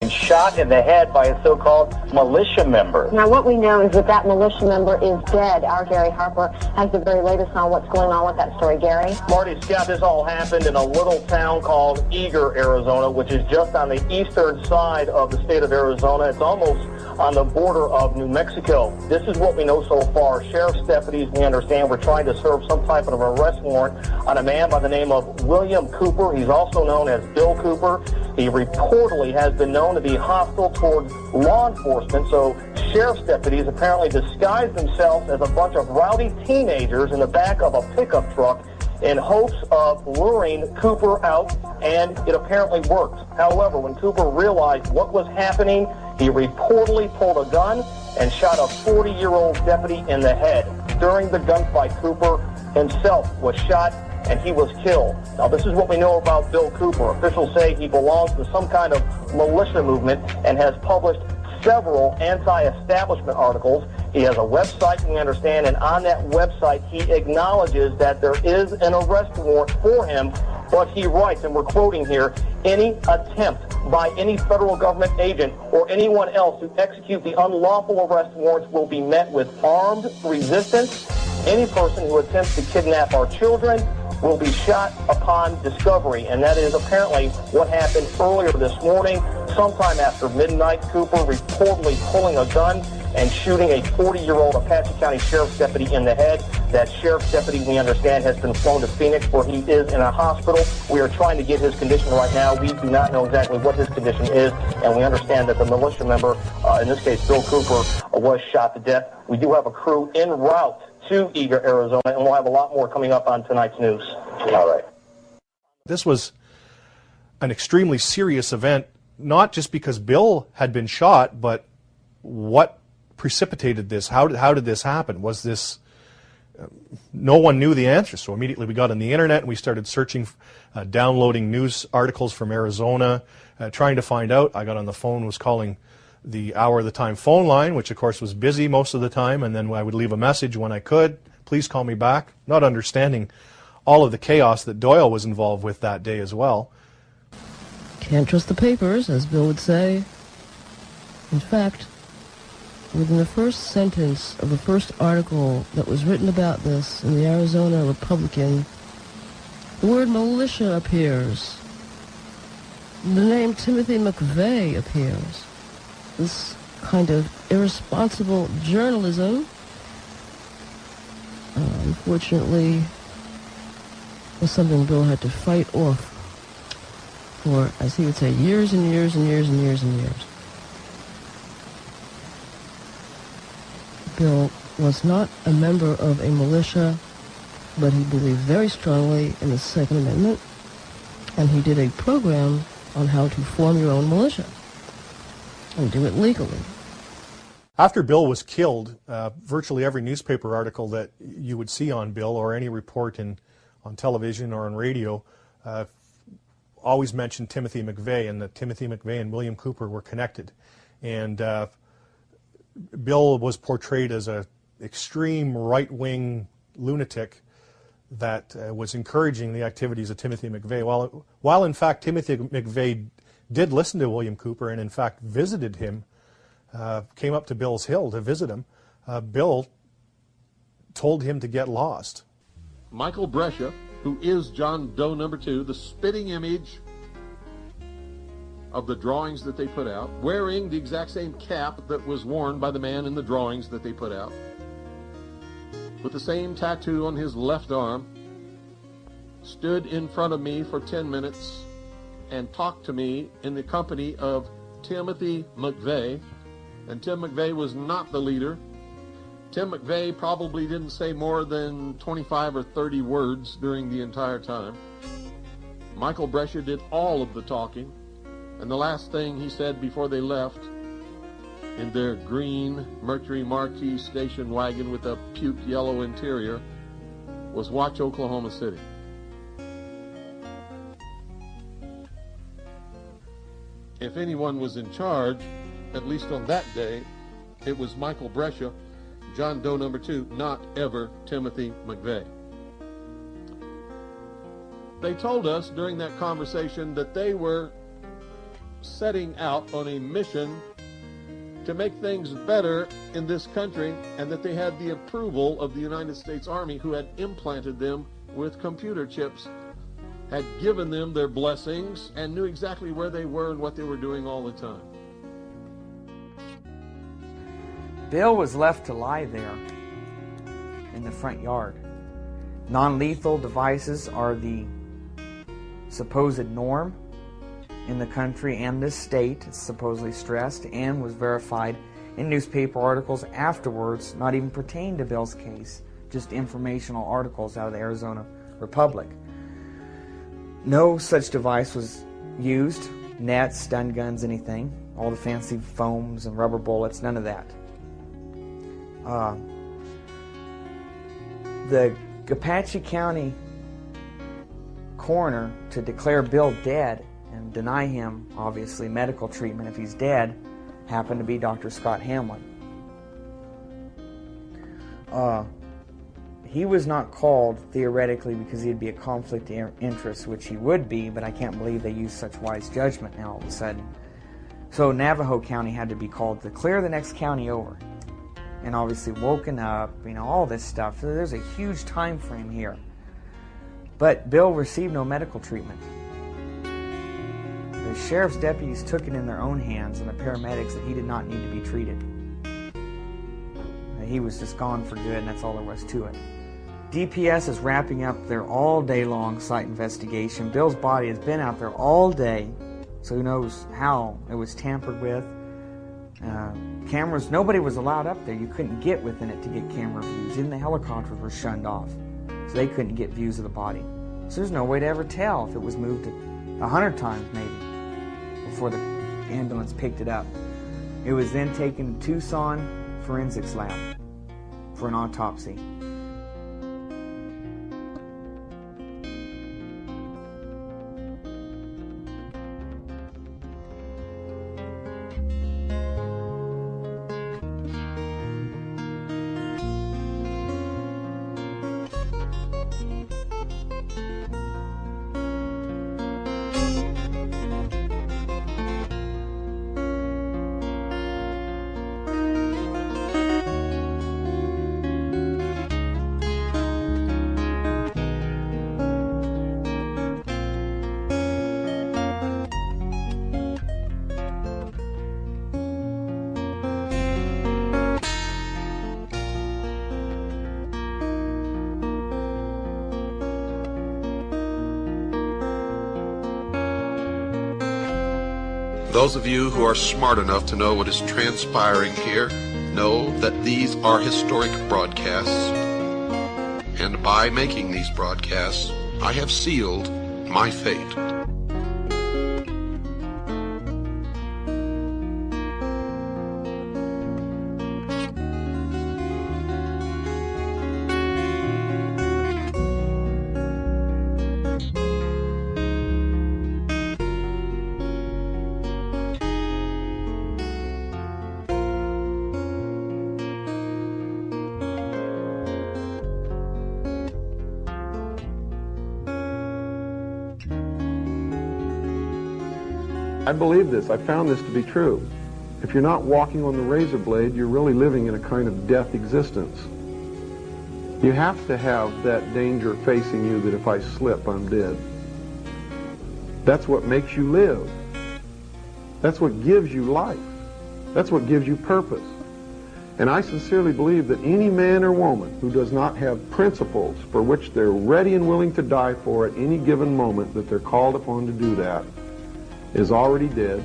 shot in the head by a so-called militia member. Now, what we know is that militia member is dead. Our Gary Harper has the very latest on what's going on with that story. Gary? Marty, Scott, this all happened in a little town called Eager, Arizona, which is just on the eastern side of the state of Arizona. It's almost on the border of New Mexico. This is what we know so far. Sheriff's deputies, we understand, were trying to serve some type of arrest warrant on a man by the name of William Cooper. He's also known as Bill Cooper. He reportedly has been known to be hostile towards law enforcement, so sheriff's deputies apparently disguised themselves as a bunch of rowdy teenagers in the back of a pickup truck in hopes of luring Cooper out, and it apparently worked. However, when Cooper realized what was happening, he reportedly pulled a gun and shot a 40-year-old deputy in the head. During the gunfight, Cooper himself was shot and he was killed. Now, this is what we know about Bill Cooper. Officials say he belongs to some kind of militia movement and has published several anti-establishment articles. He has a website, we understand, and on that website he acknowledges that there is an arrest warrant for him, but he writes, and we're quoting here, any attempt by any federal government agent or anyone else to execute the unlawful arrest warrants will be met with armed resistance. Any person who attempts to kidnap our children will be shot upon discovery, and that is apparently what happened earlier this morning. Sometime after midnight, Cooper reportedly pulling a gun and shooting a 40-year-old Apache County Sheriff's deputy in the head. That Sheriff's deputy, we understand, has been flown to Phoenix, where he is in a hospital. We are trying to get his condition right now. We do not know exactly what his condition is, and we understand that the militia member, in this case Bill Cooper, was shot to death. We do have a crew en route to Eager, Arizona, and we'll have a lot more coming up on tonight's news. All right. This was an extremely serious event, not just because Bill had been shot, but what precipitated this? How did this happen? Was this... no one knew the answer, so immediately we got on the internet and we started searching, downloading news articles from Arizona, trying to find out. I got on the phone, was calling the Hour of the Time phone line, which of course was busy most of the time, and then I would leave a message when I could, please call me back, not understanding all of the chaos that Doyle was involved with that day as well. Can't trust the papers, as Bill would say. In fact, within the first sentence of the first article that was written about this in the Arizona Republican, the word militia appears. The name Timothy McVeigh appears. This kind of irresponsible journalism, unfortunately, was something Bill had to fight off for, as he would say, years and years and years and years and years. Bill was not a member of a militia, but he believed very strongly in the Second Amendment, and he did a program on how to form your own militia and do it legally. After Bill was killed, virtually every newspaper article that you would see on Bill, or any report on television or on radio, always mentioned Timothy McVeigh, and that Timothy McVeigh and William Cooper were connected. And Bill was portrayed as an extreme right-wing lunatic that was encouraging the activities of Timothy McVeigh. While in fact Timothy McVeigh did listen to William Cooper and in fact visited him, came up to Bill's Hill to visit him, Bill told him to get lost. Michael Brescia, who is John Doe number 2, the spitting image of the drawings that they put out, wearing the exact same cap that was worn by the man in the drawings that they put out, with the same tattoo on his left arm, stood in front of me for 10 minutes and talked to me in the company of Timothy McVeigh. And Tim McVeigh was not the leader. Tim McVeigh probably didn't say more than 25 or 30 words during the entire time. Michael Brescia did all of the talking. And the last thing he said before they left, in their green Mercury Marquis station wagon with a puke yellow interior, was "Watch Oklahoma City." If anyone was in charge, at least on that day, it was Michael Brescia, John Doe number 2, not ever Timothy McVeigh. They told us during that conversation that they were setting out on a mission to make things better in this country, and that they had the approval of the United States Army, who had implanted them with computer chips, had given them their blessings, and knew exactly where they were and what they were doing all the time. Bill was left to lie there in the front yard. Non-lethal devices are the supposed norm in the country and this state. It's supposedly stressed and was verified in newspaper articles afterwards, not even pertaining to Bill's case, just informational articles out of the Arizona Republic. No such device was used, nets, stun guns, anything. All the fancy foams and rubber bullets, none of that. The Apache County coroner, to declare Bill dead and deny him, obviously, medical treatment if he's dead, happened to be Dr. Scott Hamlin. He was not called, theoretically, because he'd be a conflict of interest, which he would be, but I can't believe they used such wise judgment now all of a sudden. So Navajo County had to be called to clear the next county over. And obviously woken up, all this stuff. So there's a huge time frame here. But Bill received no medical treatment. The sheriff's deputies took it in their own hands, and the paramedics, that he did not need to be treated. He was just gone for good, and that's all there was to it. DPS is wrapping up their all-day-long site investigation. Bill's body has been out there all day, so who knows how it was tampered with. Cameras, nobody was allowed up there. You couldn't get within it to get camera views. Even the helicopters were shunned off, so they couldn't get views of the body. So there's no way to ever tell if it was moved 100 times maybe before the ambulance picked it up. It was then taken to Tucson Forensics Lab for an autopsy. Those of you who are smart enough to know what is transpiring here know that these are historic broadcasts, and by making these broadcasts, I have sealed my fate. I believe this. I found this to be true. If you're not walking on the razor blade, you're really living in a kind of death existence. You have to have that danger facing you that if I slip, I'm dead. That's what makes you live. That's what gives you life. That's what gives you purpose. And I sincerely believe that any man or woman who does not have principles for which they're ready and willing to die for at any given moment that they're called upon to do that is already dead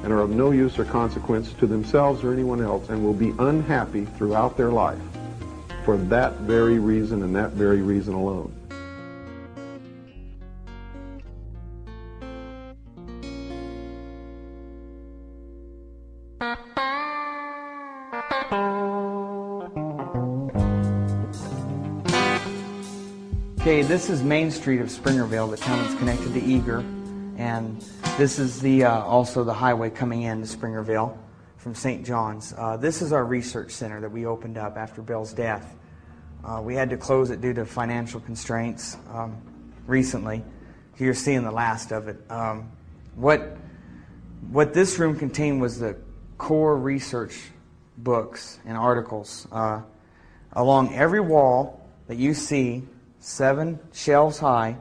and are of no use or consequence to themselves or anyone else, and will be unhappy throughout their life for that very reason and that very reason alone. Okay, this is Main Street of Springerville, the town that's connected to Eager, and this is the also the highway coming in to Springerville from St. John's. This is our research center that we opened up after Bill's death. We had to close it due to financial constraints recently. You're seeing the last of it. What What this room contained was the core research books and articles. Along every wall that you see, 7 shelves high,